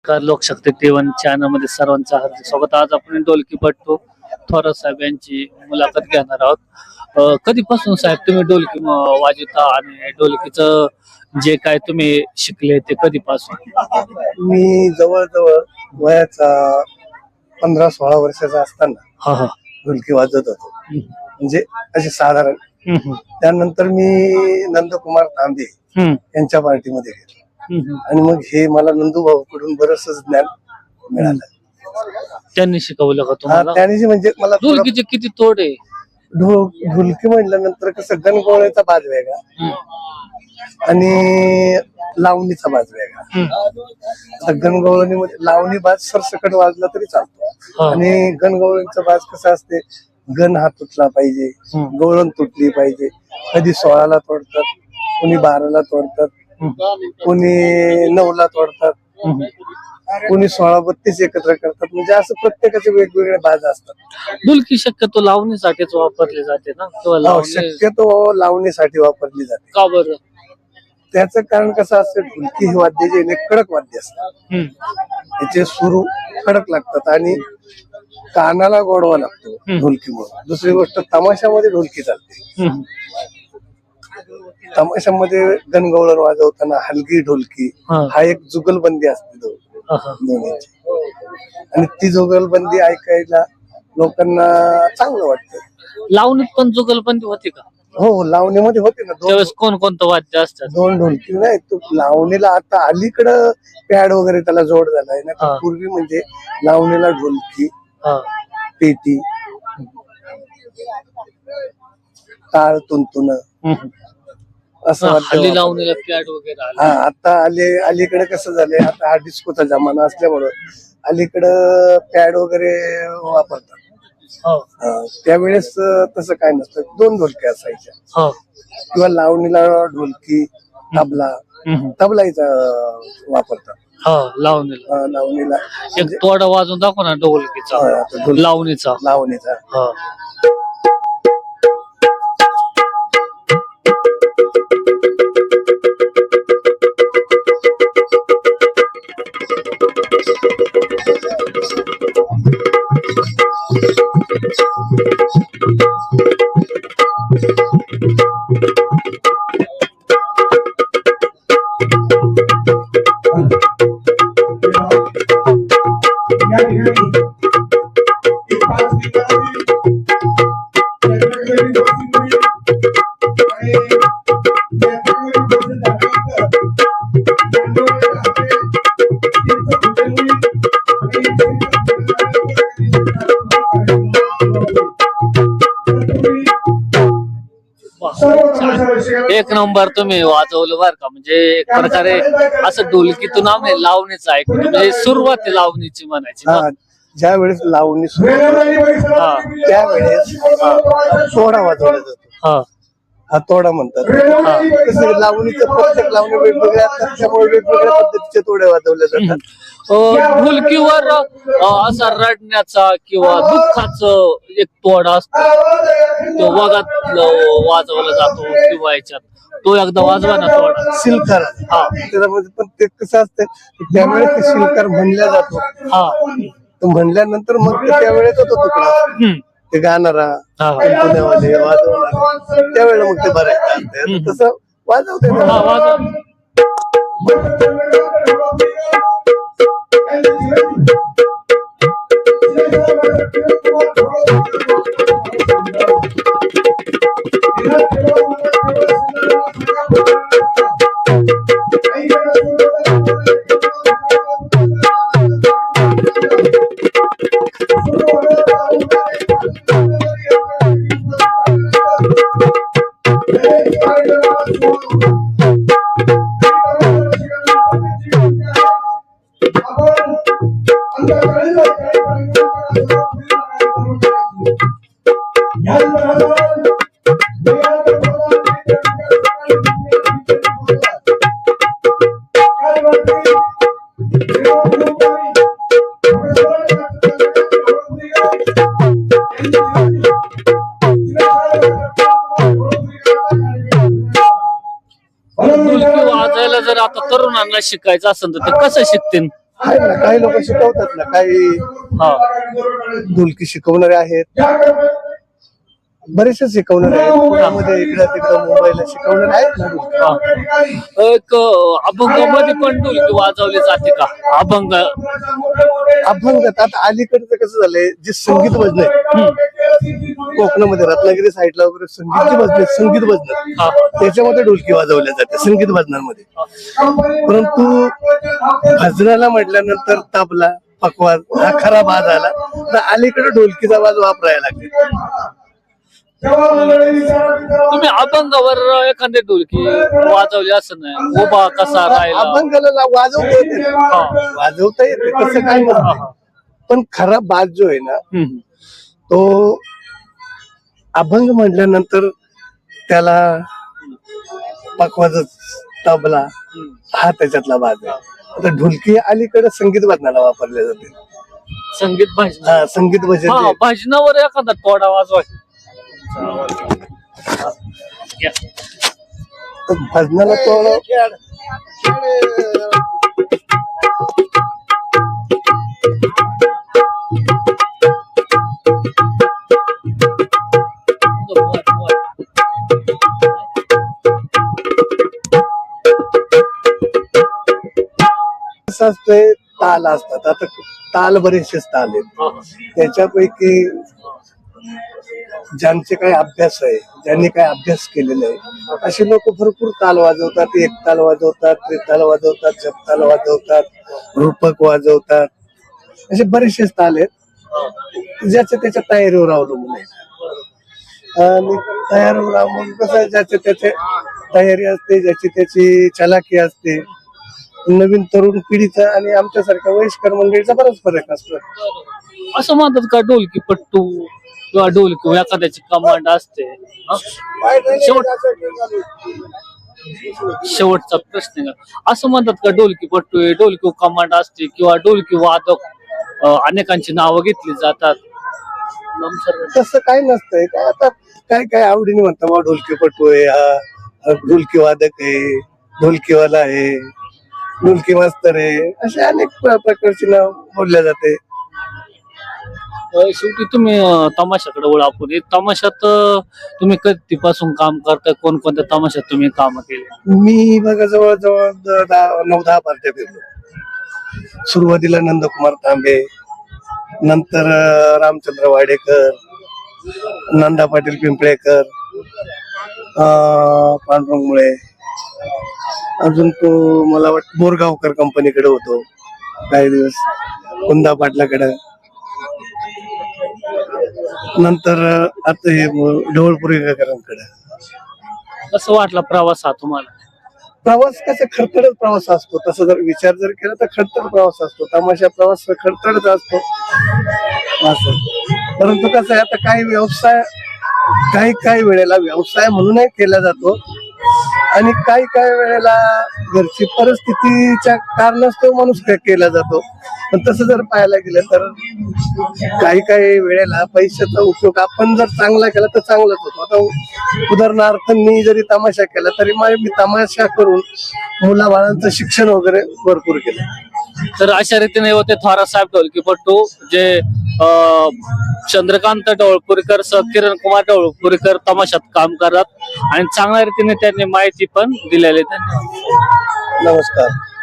लोकशक्ती टी1 channel मध्ये सर्वांचं हार्दिक स्वागत. आज आपण ढोलकीपटू थोरात साहेब यांची मुलाखत घेणार आहोत. कधीपासून साहेब तुम्ही ढोलकी वाजवता आणि ढोलकीचं जे काय तुम्ही शिकले ते कधीपासून? मी जवळजवळ वयाचा 15-16 वर्षाचा असताना ढोलकी वाजवत होतो. म्हणजे असे साधारण. त्यानंतर मी नंदकुमार तांबे यांच्या पार्टीमध्ये गेलो आणि मग हे मला नंदूभाऊ कडून बरंच ज्ञान मिळालं. त्यांनी शिकवलं का तुम्हाला? त्याने म्हणजे मला ढोलकीचे किती तोड आहे? ढोलकी म्हटल्यानंतर कसं गणगोळ्याचा बाज वेगळा आणि लावणीचा बाज वेगळा. गणगवळणी मध्ये लावणी बाज सरसकट वाजला तरी चालतो आणि गणगवळणीचा बाज कसा असते, गण हा तुटला पाहिजे, गवळण तुटली पाहिजे. कधी 16ला तोडतात, कोणी 12ला तोडतात, कोणी 9ला तोडतात, कोणी 16-32 एकत्र करतात. म्हणजे असं प्रत्येकाचे वेगवेगळे बाज असतात. ढोलकी शक्यतो लावणीसाठीच वापरली जाते ना? शक्यतो लावणीसाठी वापरली जाते. का बरं? त्याचं कारण कसं असतं, ढोलकी हे वाद्य जे कडक वाद्य असतात, त्याचे सूर कडक लागतात आणि कानाला गोडवा लागतो ढोलकीमुळे. दुसरी गोष्ट, तमाशामध्ये ढोलकी चालते. तमाशामध्ये गणगवळण वाजवताना हलगी ढोलकी हा एक जुगलबंदी असते दोन्हीची, आणि ती जुगलबंदी ऐकायला लोकांना चांगलं वाटतं. लावणीत पण जुगलबंदी होती का? हो, लावणीमध्ये होते ना. त्यावेळेस कोणतं वाद्य असतात? 2 ढोलकी नाही, तो लावणीला आता अलीकडं पॅड वगैरे त्याला जोड झालाय ना. पूर्वी म्हणजे लावणीला ढोलकी, पेटी, टाळ, तुंतुन असं हल्ली लावणीला पॅड वगैरे. आता अलीकडे कसं झालंय, आता हा डिस्कोचा जमाना असल्यामुळं अलीकडं पॅड वगैरे वापरतात. त्यावेळेस तसं काय नसतं. 2 ढोलक्या असायच्या किंवा लावणीला ढोलकी, तबलाचा वापरतात. लावणीला एक तोडा वाजून दाखव ना ढोलकीचा, लावणीचा. एक नंबर तुम्ही वाजवलं बर का. म्हणजे एक प्रकारे असं ढोलकीतून आम्ही लावणीचं ऐकतो. म्हणजे सुरुवात लावणीची म्हणायची ना. ज्या वेळेस लावणी त्यावेळेस तोडा वाजवला जातो. हा तोडा म्हणतात. तसं लावणीचं प्रत्येक लावणी वेगवेगळ्या असतात, त्यामुळे वेगवेगळ्या पद्धतीचे तोडे वाजवले जातात. ढोलकीवर असा रडण्याचा किंवा दुःखाचं एक तोडा असतो, तो वगात वाजवला जातो किंवा याच्यात तो एकदा वाजवा ना तोडा. शिलकार. त्याच्यामध्ये पण ते कसं असतं, त्यावेळेस ते शिलकार म्हणल्या जातो. म्हणल्यानंतर मग त्यावेळेस होतो तुकडा, ते गाणारा पुण्यामध्ये वाजवणार, त्यावेळेला मग ते बरायचं तसं वाजवते. ढोलकी वाजायला जर आता तरुणांना शिकायचं असेल तर ते कसं शिकतील? आहे ना, काही लोक शिकवतात ना, काही हा ढोलकी शिकवणारे आहेत, बरेचसे शिकवणारे आहेत पुण्यामध्ये, इकडं तिकडं मुंबईला शिकवणारे आहेत ना ढोलकी. हा. एक अभंगामध्ये पण ढोलकी वाजवली जाते का? अभंग अभंगात आता अलीकडचं कसं झालंय, जे संगीत भजन आहे कोकणामध्ये रत्नागिरी साईडला वगैरे संगीतची भजन, संगीत भजन हा. त्याच्यामध्ये ढोलकी वाजवल्या जाते संगीत भजनांमध्ये. परंतु भजनाला म्हटल्यानंतर तबला पकवाज हा खरा बाज आला, तर अलीकडे ढोलकीचा बाज वापरायला लागले. तुम्ही अभंगावर एखादी ढोलकी वाजवली असं नाही, उभा कसा राहिला? अभंगाला वाजवता येते, वाजवता येते, तसं काही नसतं. पण खरा बाज जो आहे ना, हम्म. तो अभंग म्हटल्यानंतर त्याला पकवाजच तबला हा त्याच्यातला बाज आहे. आता ढोलकी अलीकडे संगीत भजनाला वापरले जाते. संगीत भजन, हा, संगीत भजन हा जे- भजनावर एखादा थोडा वाजवायचा. तर भजनाला तो कसं असतंय, ताल असतात. आता ताल बरेचसेच ताल आहेत, त्याच्यापैकी ज्यांचे काही अभ्यास आहे, ज्यांनी काही अभ्यास केलेला आहे, असे लोक भरपूर ताल वाजवतात. एक ताल वाजवतात, त्रिताल वाजवतात, जपताल वाजवतात, रूपक वाजवतात. असे बरेचसे ताल आहेत, ज्याच्या त्याच्या तयारीवर अवलंबून आहे. आणि तयारीवर अवलंबून कसं आहे, ज्याच्या त्याच्या तयारी असते, ज्याची त्याची चलाकी असते. नवीन तरुण पिढीचा आणि आमच्यासारख्या वयस्कर मंडळीचा बराच फरक असतो. असं म्हणतात का ढोलकीपट्टू किंवा ढोलकी एखाद्याची कमांड असते? हा? शेवटचा प्रश्न आहे. असं म्हणतात का ढोलकीपट्टू आहे, ढोलकी कमांड असते किंवा ढोलकी वादक अनेकांची नावं घेतली जातात? तसं काही नसतंय. काय आता काय काय आवडीने म्हणतात, बा ढोलकीपटू आहे, हा ढोलकी वादक आहे, ढोलकीवाला आहे, ढोलकी मास्तर आहे, असे अनेक प्रकारची नाव बोलल्या जाते. शेवटी तुम्ही तमाशाकडे वळा. आपण तमाशात तुम्ही कधीपासून काम करताय? कोणकोणत्या तमाशात तुम्ही काम केले? मी बघा जवळजवळ 9-10 पार्ट्या फिरलो. सुरुवातीला नंदकुमार तांबे, नंतर रामचंद्र वाडेकर, नंदा पाटील पिंपळेकर, पांडुरंग मुळे, अजून तो मला वाटतं बोरगावकर कंपनीकडे होतो काही दिवस, कुंदा पाटलाकडे, नंतर आता हे ढवळपुरीकरांकडे. कसं वाटला प्रवास हा तुम्हाला? प्रवास कसा खडतडच प्रवास असतो. तसं जर विचार जर केला तर खडतड प्रवास असतो. तमाशा प्रवास खडतडच असतो असं. परंतु कसं आहे, आता काही वेळेला व्यवसाय म्हणूनही केला जातो आणि काही वेळेला घरची परिस्थितीच्या कारणास्तव माणूस केला जातो. पण तसं जर पाहायला गेलं तर काही वेळेला पैशाचा उपयोग आपण जर चांगला केला तर चांगलाच होतो. आता उदाहरणार्थ मी जरी तमाशा केला तरी मी तमाशा करून मुलाबाळांचं शिक्षण वगैरे भरपूर केलं. तर अशा रीतीने होते थोरात साहेब ढोलकीपट्टू, जे चंद्रकांत ढवळपुरीकर सह किरण कुमार ढवळपुरीकर तमाशात काम करतात आणि चांगल्या रीतीने त्यांनी माहिती पण दिलेली. धन्यवाद. नमस्कार.